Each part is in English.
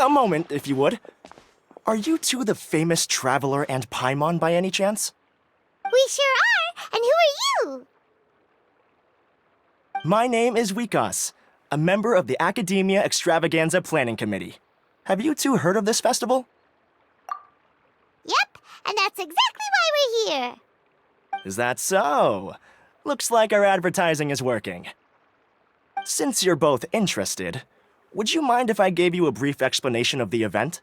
A moment, if you would. Are you two the famous Traveler and Paimon by any chance? We sure are! And who are you? My name is Wikas, a member of the Academia Extravaganza Planning Committee. Have you two heard of this festival? Yep, and that's exactly why we're here. Is that so? Looks like our advertising is working. Since you're both interested, would you mind if I gave you a brief explanation of the event?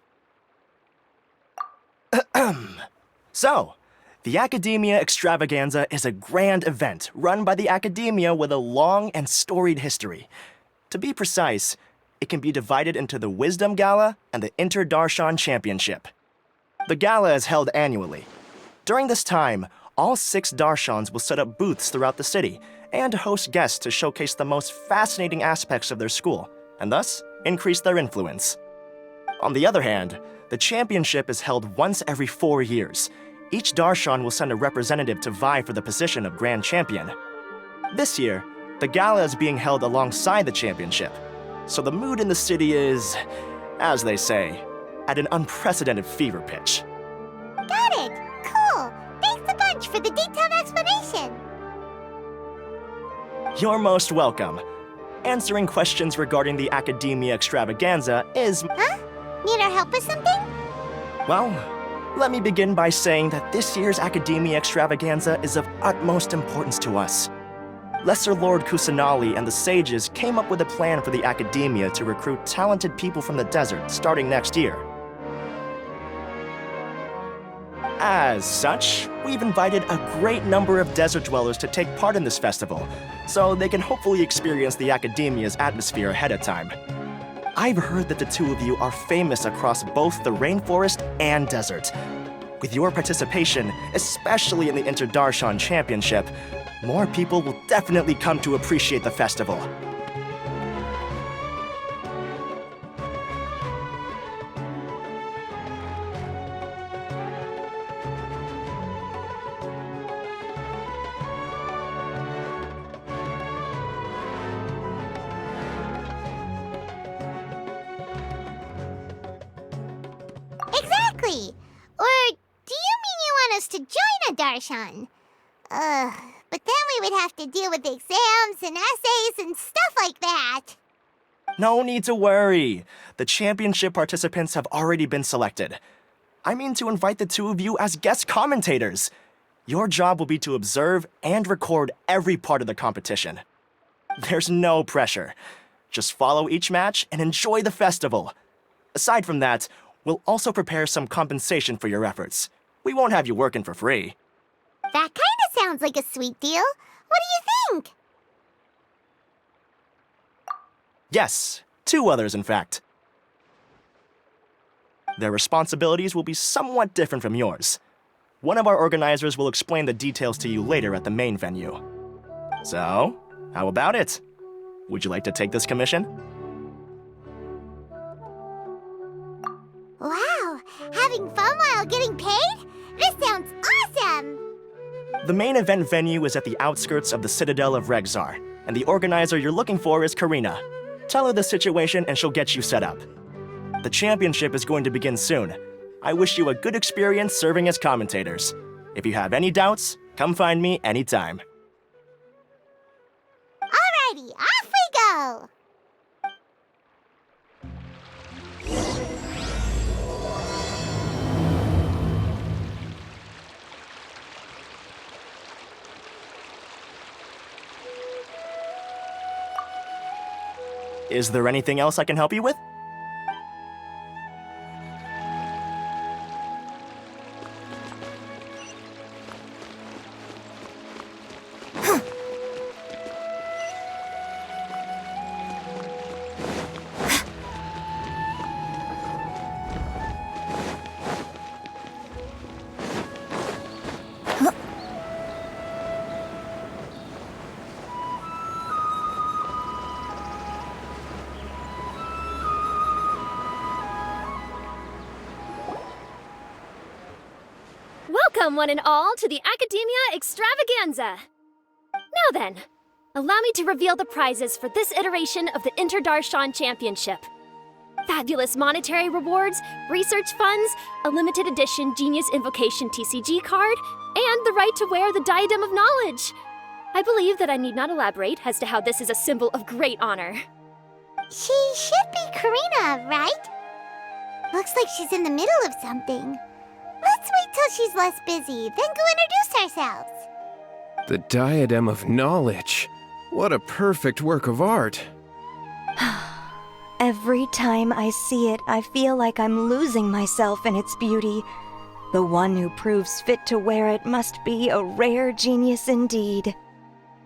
So, the Academia Extravaganza is a grand event run by the Academia with a long and storied history. To be precise, it can be divided into the Wisdom Gala and the INTERDARSHAN Championship. The gala is held annually. During this time, all 6 Darshans will set up booths throughout the city and host guests to showcase the most fascinating aspects of their school, and thus increase their influence. On the other hand, the championship is held once every 4 years. Each Darshan will send a representative to vie for the position of Grand Champion. This year, the gala is being held alongside the championship, so the mood in the city is, as they say, at an unprecedented fever pitch. Got it! Cool! Thanks a bunch for the detailed explanation! You're most welcome. Answering questions regarding the Academia Extravaganza is... Huh? Need our help with something? Well, let me begin by saying that this year's Academia Extravaganza is of utmost importance to us. Lesser Lord Kusanali and the sages came up with a plan for the Academia to recruit talented people from the desert starting next year. As such, we've invited a great number of desert dwellers to take part in this festival, so they can hopefully experience the Academia's atmosphere ahead of time. I've heard that the two of you are famous across both the rainforest and desert. With your participation, especially in the INTERDARSHAN Championship, more people will definitely come to appreciate the festival. Exactly! Or do you mean you want us to join a Darshan? But then we would have to deal with exams and essays and stuff like that. No need to worry. The championship participants have already been selected. I mean to invite the two of you as guest commentators. Your job will be to observe and record every part of the competition. There's no pressure. Just follow each match and enjoy the festival. Aside from that, we'll also prepare some compensation for your efforts. We won't have you working for free. That kinda sounds like a sweet deal. What do you think? Yes, 2 others in fact. Their responsibilities will be somewhat different from yours. One of our organizers will explain the details to you later at the main venue. So, how about it? Would you like to take this commission? Wow! Having fun while getting paid? This sounds awesome! The main event venue is at the outskirts of the Citadel of Regzar, and the organizer you're looking for is Karina. Tell her the situation and she'll get you set up. The championship is going to begin soon. I wish you a good experience serving as commentators. If you have any doubts, come find me anytime. Alrighty, off we go! Is there anything else I can help you with? Welcome, one and all, to the Academia Extravaganza! Now then, allow me to reveal the prizes for this iteration of the INTERDARSHAN Championship. fabulous monetary rewards, research funds, a limited edition Genius Invocation TCG card, and the right to wear the Diadem of Knowledge. I believe that I need not elaborate as to how this is a symbol of great honor. She should be Karina, right? Looks like she's in the middle of something. Let's wait till she's less busy, then go introduce ourselves. The Diadem of Knowledge. What a perfect work of art. Every time I see it, I feel like I'm losing myself in its beauty. The one who proves fit to wear it must be a rare genius indeed.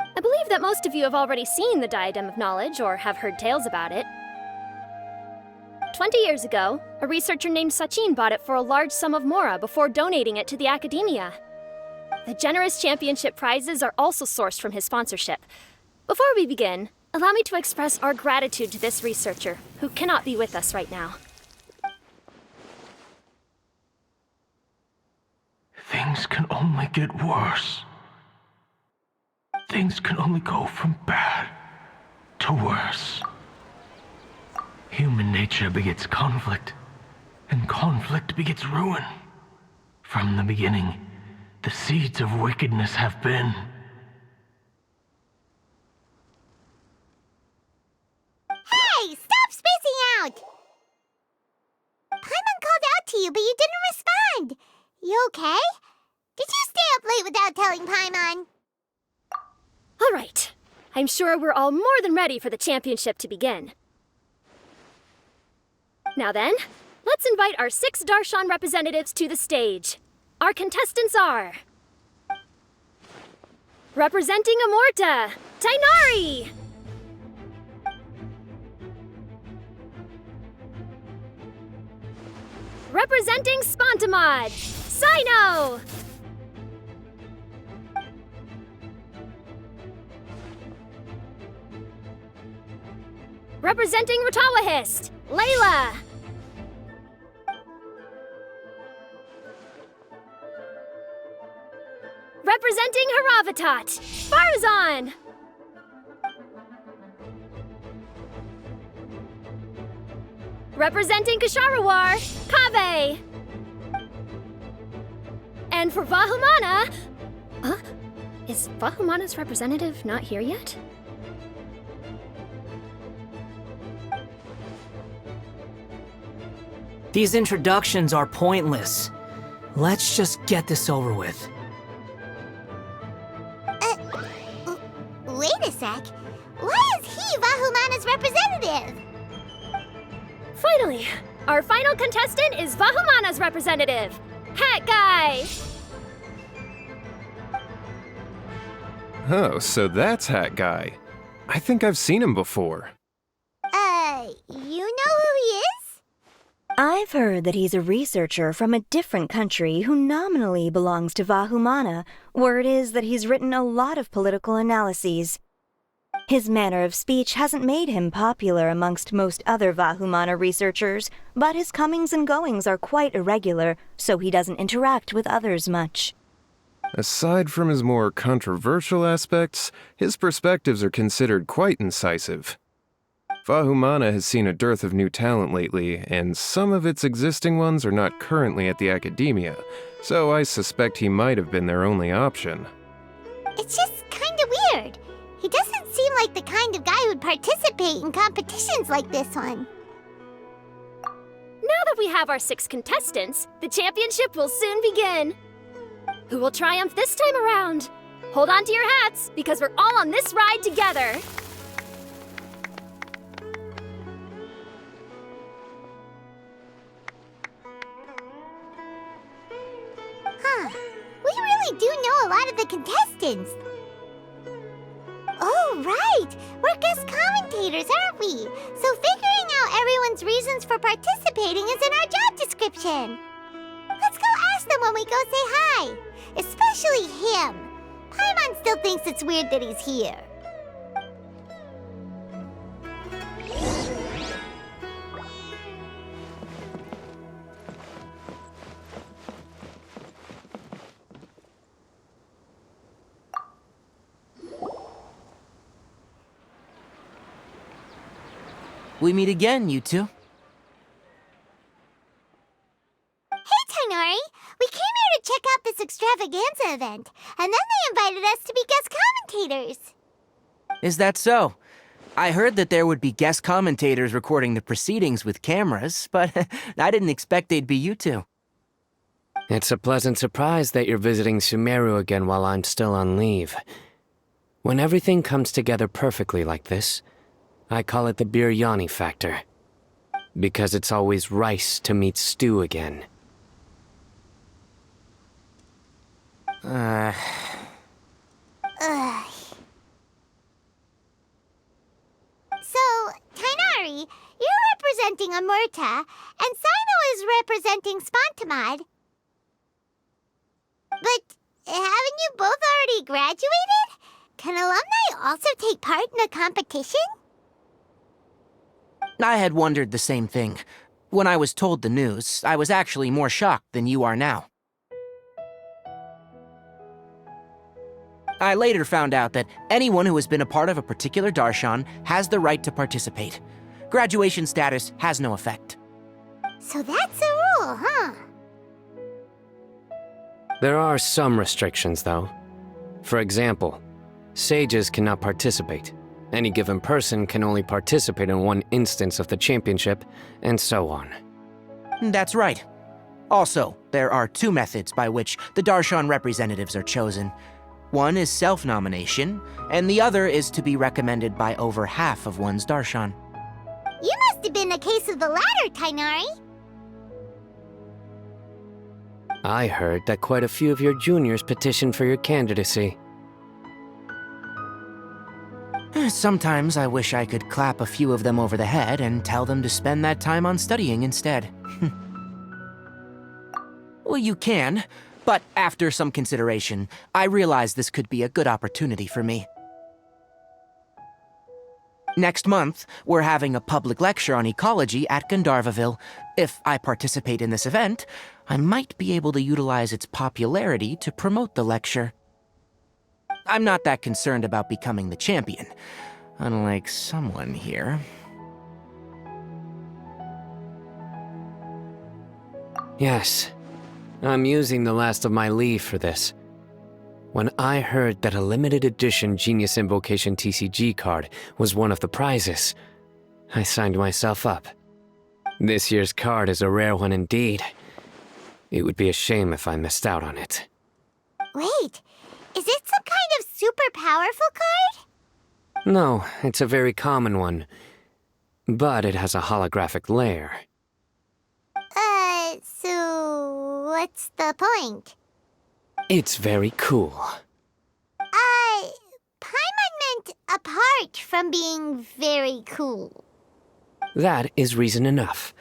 I believe that most of you have already seen the Diadem of Knowledge or have heard tales about it. 20 years ago, a researcher named Sachin bought it for a large sum of mora before donating it to the academia. The generous championship prizes are also sourced from his sponsorship. Before we begin, allow me to express our gratitude to this researcher, who cannot be with us right now. Things can only get worse. Things can only go from bad to worse. Human nature begets conflict, and conflict begets ruin. From the beginning, the seeds of wickedness have been. Hey, stop spacing out! Paimon called out to you, but you didn't respond. You okay? Did you stay up late without telling Paimon? All right. I'm sure we're all more than ready for the championship to begin. Now then, let's invite our 6 Darshan representatives to the stage. Our contestants are... Representing Amorta, Tainari! Representing Spontamod, Sino! Representing Ratawahist, Layla! Representing Haravatat, Farzan! Representing Kasharawar, Kaveh! And for Vahumana... Huh? Is Vahumana's representative not here yet? These introductions are pointless. Let's just get this over with. Wait a sec. Why is he Vahumana's representative? Finally, our final contestant is Vahumana's representative, Hat Guy! Oh, so that's Hat Guy. I think I've seen him before. You know who he is? I've heard that he's a researcher from a different country who nominally belongs to Vahumana. Word is that he's written a lot of political analyses. His manner of speech hasn't made him popular amongst most other Vahumana researchers, but his comings and goings are quite irregular, so he doesn't interact with others much. Aside from his more controversial aspects, his perspectives are considered quite incisive. Vahumana has seen a dearth of new talent lately, and some of its existing ones are not currently at the academia, so I suspect he might have been their only option. It's just kinda weird. He doesn't seem like the kind of guy who'd participate in competitions like this one. Now that we have our 6 contestants, the championship will soon begin. Who will triumph this time around? Hold on to your hats, because we're all on this ride together. We really do know a lot of the contestants. Oh, right! We're guest commentators, aren't we? So figuring out everyone's reasons for participating is in our job description. Let's go ask them when we go say hi. Especially him. Paimon still thinks it's weird that he's here. We meet again, you two. extravaganza event, and then they invited us to be guest commentators. Is that so? I heard that there would be guest commentators recording the proceedings with cameras, but I didn't expect they'd be you two. It's a pleasant surprise that you're visiting Sumeru again while I'm still on leave. When everything comes together perfectly like this, I call it the biryani factor. Because it's always rice to meet stew again. Ugh. So, Tainari, you're representing Amurta, and Sino is representing Spontamod. But haven't you both already graduated? Can alumni also take part in a competition? I had wondered the same thing. When I was told the news, I was actually more shocked than you are now. I later found out that anyone who has been a part of a particular darshan has the right to participate. Graduation status has no effect. So that's the rule, huh? There are some restrictions, though. For example, sages cannot participate. Any given person can only participate in one instance of the championship, and so on. That's right. Also, there are two methods by which the darshan representatives are chosen. One is self-nomination, and the other is to be recommended by over half of one's darshan. You must have been a case of the latter, Tainari. I heard that quite a few of your juniors petitioned for your candidacy. Sometimes I wish I could clap a few of them over the head and tell them to spend that time on studying instead. Well, you can, but after some consideration, I realized this could be a good opportunity for me. Next month, we're having a public lecture on ecology at Gandharvaville. If I participate in this event, I might be able to utilize its popularity to promote the lecture. I'm not that concerned about becoming the champion, unlike someone here. Yes, I'm using the last of my leave for this. When I heard that a limited edition Genius Invocation TCG card was one of the prizes, I signed myself up. This year's card is a rare one indeed. It would be a shame if I missed out on it. Wait, is it some kind of super powerful card? No, it's a very common one. But it has a holographic layer. So what's the point? It's very cool. Paimon meant apart from being very cool. That is reason enough.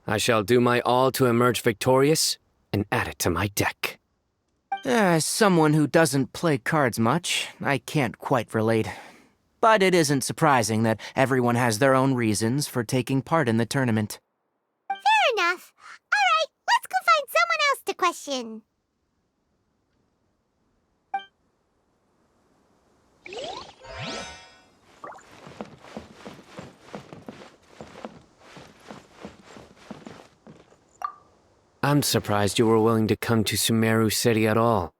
I shall do my all to emerge victorious and add it to my deck. As someone who doesn't play cards much, I can't quite relate. But it isn't surprising that everyone has their own reasons for taking part in the tournament. Fair enough. All right, let's go find someone else to question. I'm surprised you were willing to come to Sumeru City at all.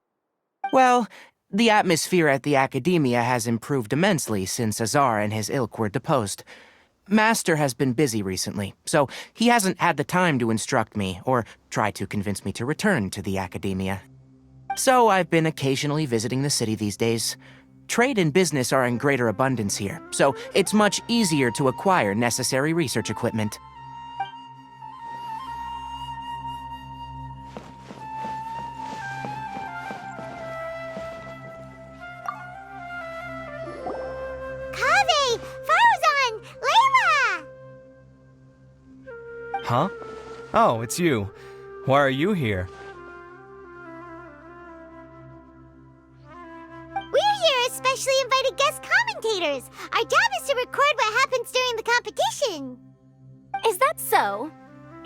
Well, the atmosphere at the Academia has improved immensely since Azar and his ilk were deposed. Master has been busy recently, so he hasn't had the time to instruct me or try to convince me to return to the Academia. So I've been occasionally visiting the city these days. Trade and business are in greater abundance here, so it's much easier to acquire necessary research equipment. Kaveh! Farzan! Layla! Huh? Oh, it's you. Why are you here? We're here especially invited guest commentators. Our job is to record what happens during the competition. Is that so?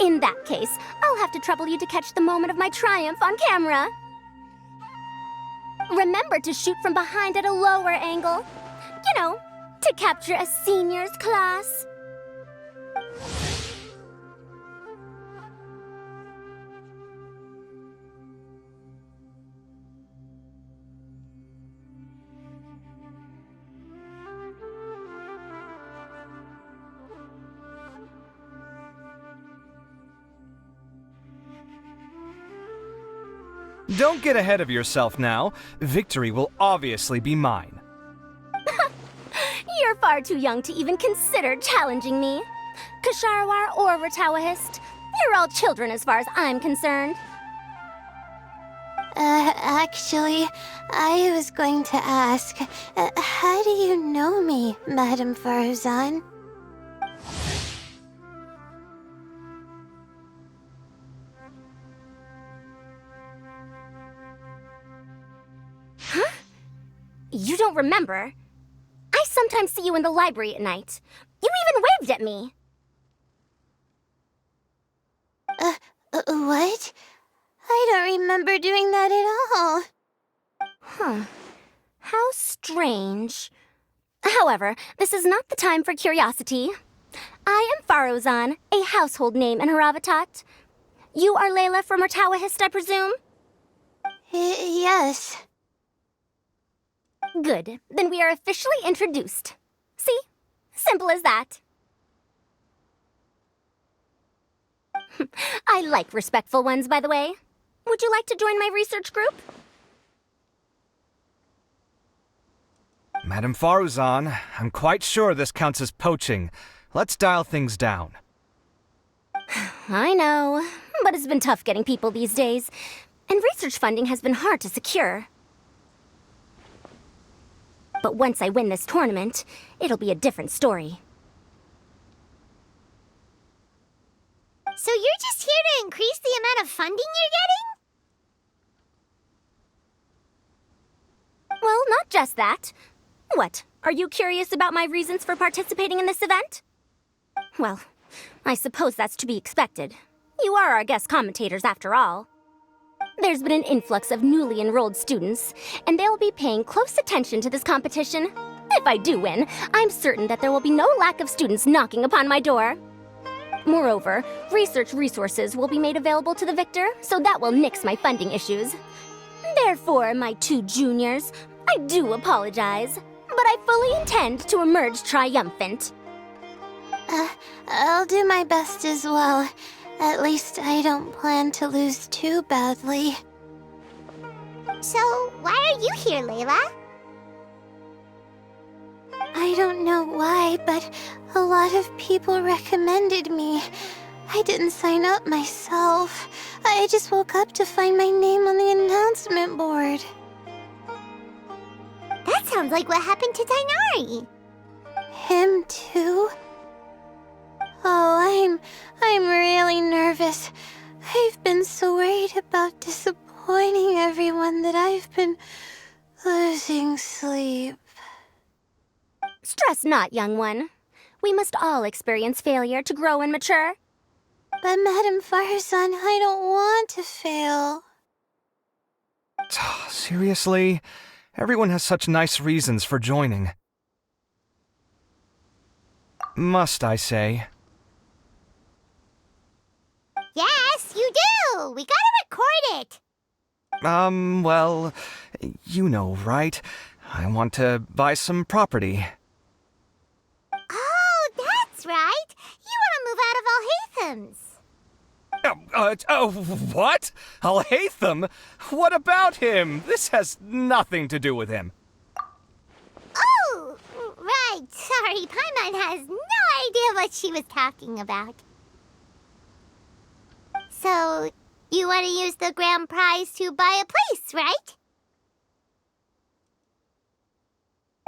In that case, I'll have to trouble you to catch the moment of my triumph on camera. Remember to shoot from behind at a lower angle. You know, to capture a seniors class. Don't get ahead of yourself now. Victory will obviously be mine. You're far too young to even consider challenging me. Kasharawar or Ratawahist, you're all children as far as I'm concerned. Actually, I was going to ask, how do you know me, Madame Faruzan? Huh? You don't remember? I sometimes see you in the library at night. You even waved at me. What? I don't remember doing that at all. Huh. How strange. However, this is not the time for curiosity. I am Faruzan, a household name in Haravatat. You are Layla from Ratawahist, I presume? Yes. Good. Then we are officially introduced. See? Simple as that. I like respectful ones, by the way. Would you like to join my research group? Madame Faruzan, I'm quite sure this counts as poaching. Let's dial things down. I know, but it's been tough getting people these days, and research funding has been hard to secure. But once I win this tournament, it'll be a different story. So you're just here to increase the amount of funding you're getting? Well, not just that. What, are you curious about my reasons for participating in this event? Well, I suppose that's to be expected. You are our guest commentators after all. There's been an influx of newly enrolled students, and they'll be paying close attention to this competition. If I do win, I'm certain that there will be no lack of students knocking upon my door. Moreover, research resources will be made available to the victor, so that will nix my funding issues. Therefore, my two juniors, I do apologize, but I fully intend to emerge triumphant. I'll do my best as well. At least I don't plan to lose too badly. So, why are you here, Layla? I don't know why, but a lot of people recommended me. I didn't sign up myself. I just woke up to find my name on the announcement board. That sounds like what happened to Dainari. Him too? Oh, I'm really nervous. I've been so worried about disappointing everyone that I've been losing sleep. Stress not, young one. We must all experience failure to grow and mature. But Madame Faruzan, I don't want to fail. Seriously? Everyone has such nice reasons for joining. Must I say? Yes, you do! We gotta record it! Well, you know, right? I want to buy some property. Oh, that's right! You want to move out of Alhatham's. What? Alhaitham? What about him? This has nothing to do with him. Oh, right. Sorry, Paimon has no idea what she was talking about. So, you want to use the grand prize to buy a place, right?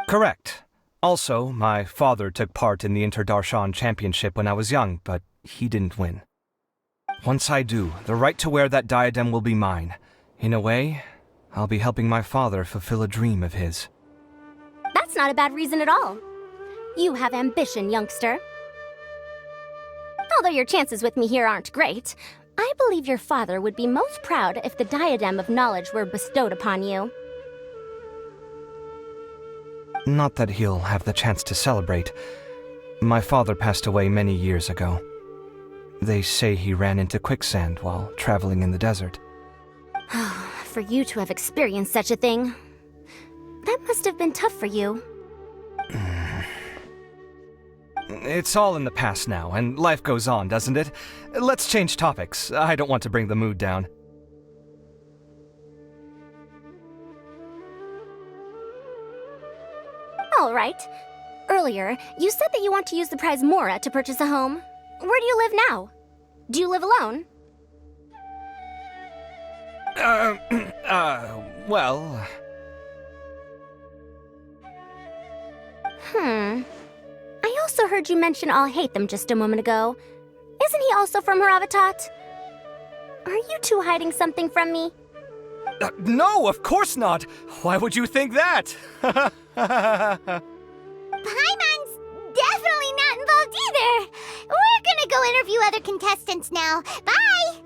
Correct. Also, my father took part in the INTERDARSHAN championship when I was young, but he didn't win. Once I do, the right to wear that diadem will be mine. In a way, I'll be helping my father fulfill a dream of his. That's not a bad reason at all. You have ambition, youngster. Although your chances with me here aren't great, I believe your father would be most proud if the diadem of knowledge were bestowed upon you. Not that he'll have the chance to celebrate. My father passed away many years ago. They say he ran into quicksand while traveling in the desert. For you to have experienced such a thing, that must have been tough for you. It's all in the past now, and life goes on, doesn't it? Let's change topics. I don't want to bring the mood down. All right. Earlier, you said that you want to use the prize Mora to purchase a home. Where do you live now? Do you live alone? Well... I also heard you mention I'll hate them just a moment ago. Isn't he also from Haravatat? Are you two hiding something from me? No, of course not! Why would you think that? Paimon's definitely not involved either. We're gonna go interview other contestants now. Bye!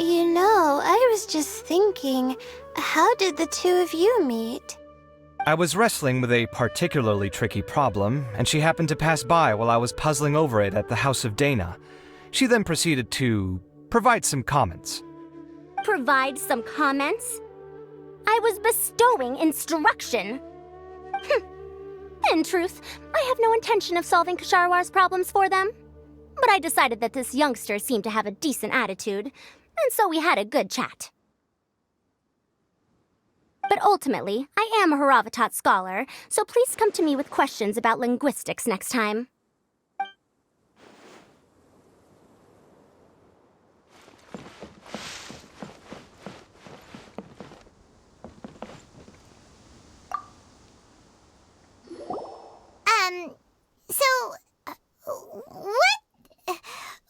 You know, I was just thinking, how did the two of you meet? I was wrestling with a particularly tricky problem, and she happened to pass by while I was puzzling over it at the House of Dana. She then proceeded to provide some comments. Provide some comments? I was bestowing instruction. In truth, I have no intention of solving Ksharowar's problems for them. But I decided that this youngster seemed to have a decent attitude, and so we had a good chat. But ultimately, I am a Haravatat scholar, so please come to me with questions about linguistics next time.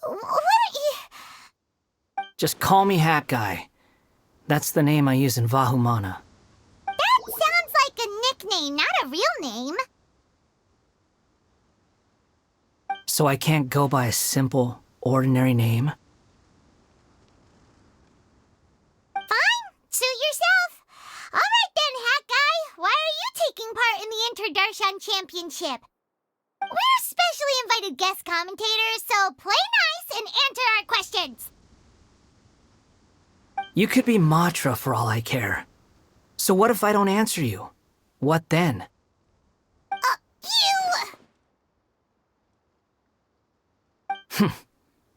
What are you... Just call me Hat Guy. That's the name I use in Vahumana. That sounds like a nickname, not a real name. So I can't go by a simple, ordinary name? Fine, suit yourself. All right then, Hat Guy. Why are you taking part in the INTERDARSHAN Championship? We're specially invited guest commentators, so play nice and answer our questions. You could be Matra for all I care. So what if I don't answer you? What then?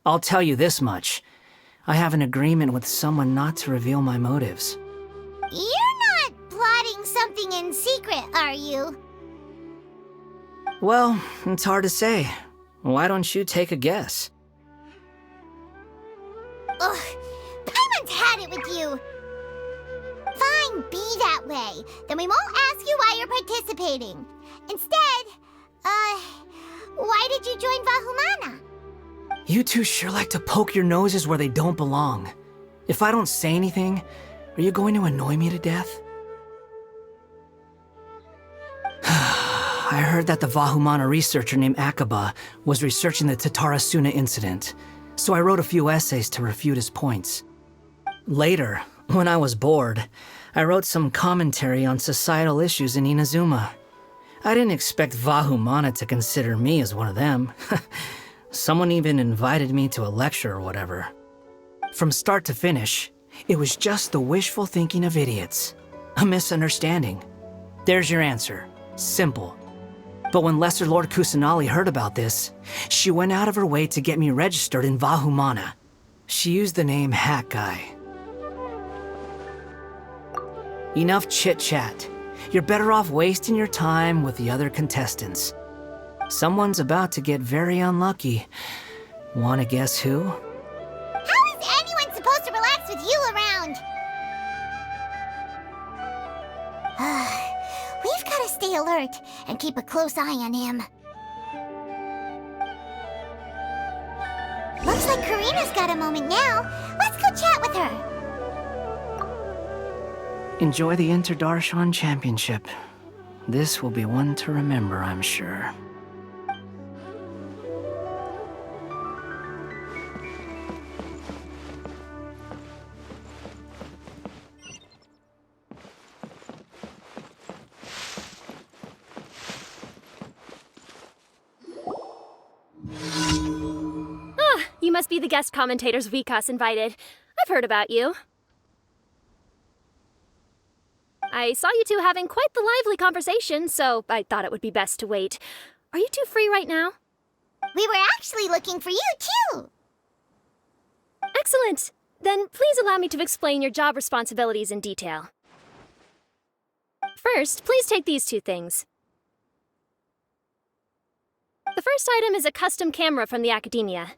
I'll tell you this much. I have an agreement with someone not to reveal my motives. You're not plotting something in secret, are you? Well, it's hard to say. Why don't you take a guess? Ugh, Paimon's had it with you. Fine, be that way. Then we won't ask you why you're participating. Instead, why did you join Vahumana? You two sure like to poke your noses where they don't belong. If I don't say anything, are you going to annoy me to death? I heard that the Vahumana researcher named Akaba was researching the Tatarasuna incident, so I wrote a few essays to refute his points. Later, when I was bored, I wrote some commentary on societal issues in Inazuma. I didn't expect Vahumana to consider me as one of them. Someone even invited me to a lecture or whatever. From start to finish, it was just the wishful thinking of idiots. A misunderstanding. There's your answer. Simple. But when Lesser Lord Kusanali heard about this, she went out of her way to get me registered in Vahumana. She used the name Hat Guy. Enough chit-chat. You're better off wasting your time with the other contestants. Someone's about to get very unlucky. Wanna guess who? How is anyone supposed to relax with you around? We've got to stay alert and keep a close eye on him. Looks like Karina's got a moment now. Let's go chat with her. Enjoy the INTERDARSHAN Championship. This will be one to remember, I'm sure. You must be the guest commentators Vikas invited. I've heard about you. I saw you two having quite the lively conversation, so I thought it would be best to wait. Are you two free right now? We were actually looking for you, too. Excellent! Then please allow me to explain your job responsibilities in detail. First, please take these two things. The first item is a custom camera from the Academia.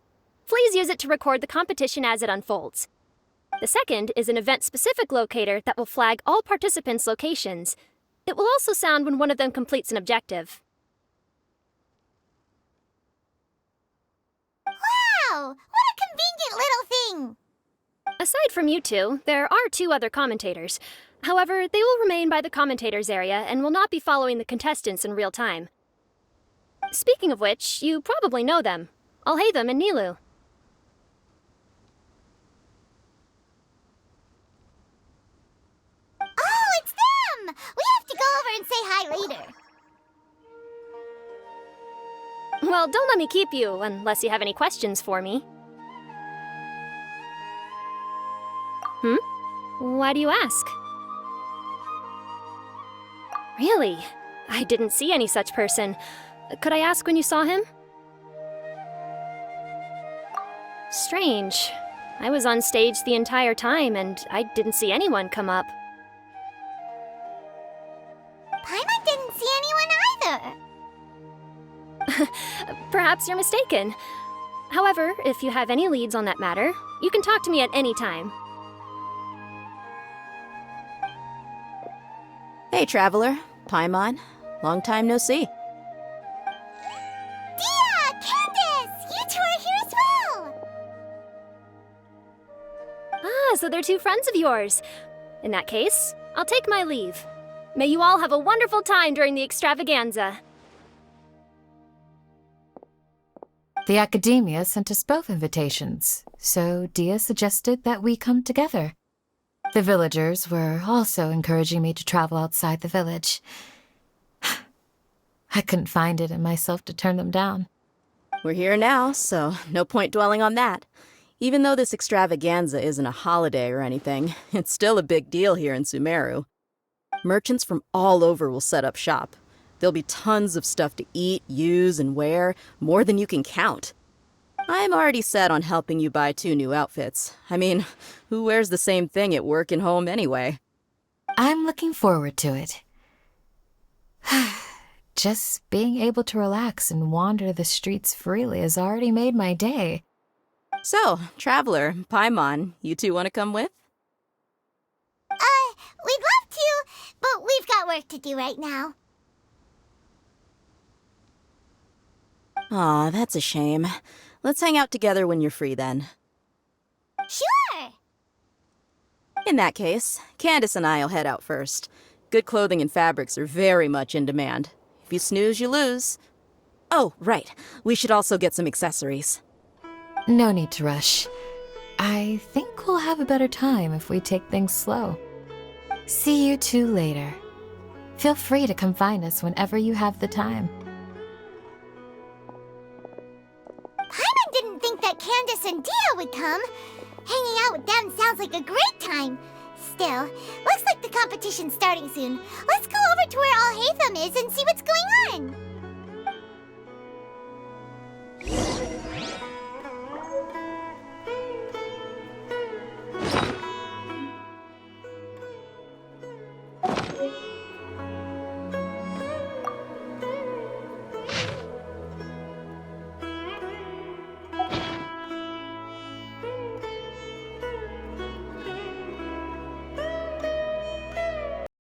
Please use it to record the competition as it unfolds. The second is an event-specific locator that will flag all participants' locations. It will also sound when one of them completes an objective. Wow! What a convenient little thing! Aside from you two, there are two other commentators. However, they will remain by the commentators area and will not be following the contestants in real time. Speaking of which, you probably know them. Alhaitham and Nilu. Oh, it's them! We have to go over and say hi later. Well, don't let me keep you, unless you have any questions for me. Why do you ask? Really? I didn't see any such person. Could I ask when you saw him? Strange. I was on stage the entire time, and I didn't see anyone come up. Paimon didn't see anyone either. Perhaps you're mistaken. However, if you have any leads on that matter, you can talk to me at any time. Hey, Traveler. Paimon. Long time no see. Dia! Candace! You two are here as well! Ah, so they're two friends of yours. In that case, I'll take my leave. May you all have a wonderful time during the extravaganza. The Academia sent us both invitations, so Dia suggested that we come together. The villagers were also encouraging me to travel outside the village. I couldn't find it in myself to turn them down. We're here now, so no point dwelling on that. Even though this extravaganza isn't a holiday or anything, it's still a big deal here in Sumeru. Merchants from all over will set up shop. There'll be tons of stuff to eat, use, and wear, more than you can count. I'm already set on helping you buy 2 new outfits. I mean, who wears the same thing at work and home anyway? I'm looking forward to it. Just being able to relax and wander the streets freely has already made my day. So, Traveler, Paimon, you two want to come with? We'd love to, but we've got work to do right now. Aw, that's a shame. Let's hang out together when you're free then. Sure! In that case, Candace and I'll head out first. Good clothing and fabrics are very much in demand. If you snooze, you lose. Oh, right. We should also get some accessories. No need to rush. I think we'll have a better time if we take things slow. See you two later. Feel free to come find us whenever you have the time. Paimon didn't think that Candace and Dia would come. Hanging out with them sounds like a great time. Still, looks like the competition's starting soon. Let's go over to where Alhaitham is and see what's going on.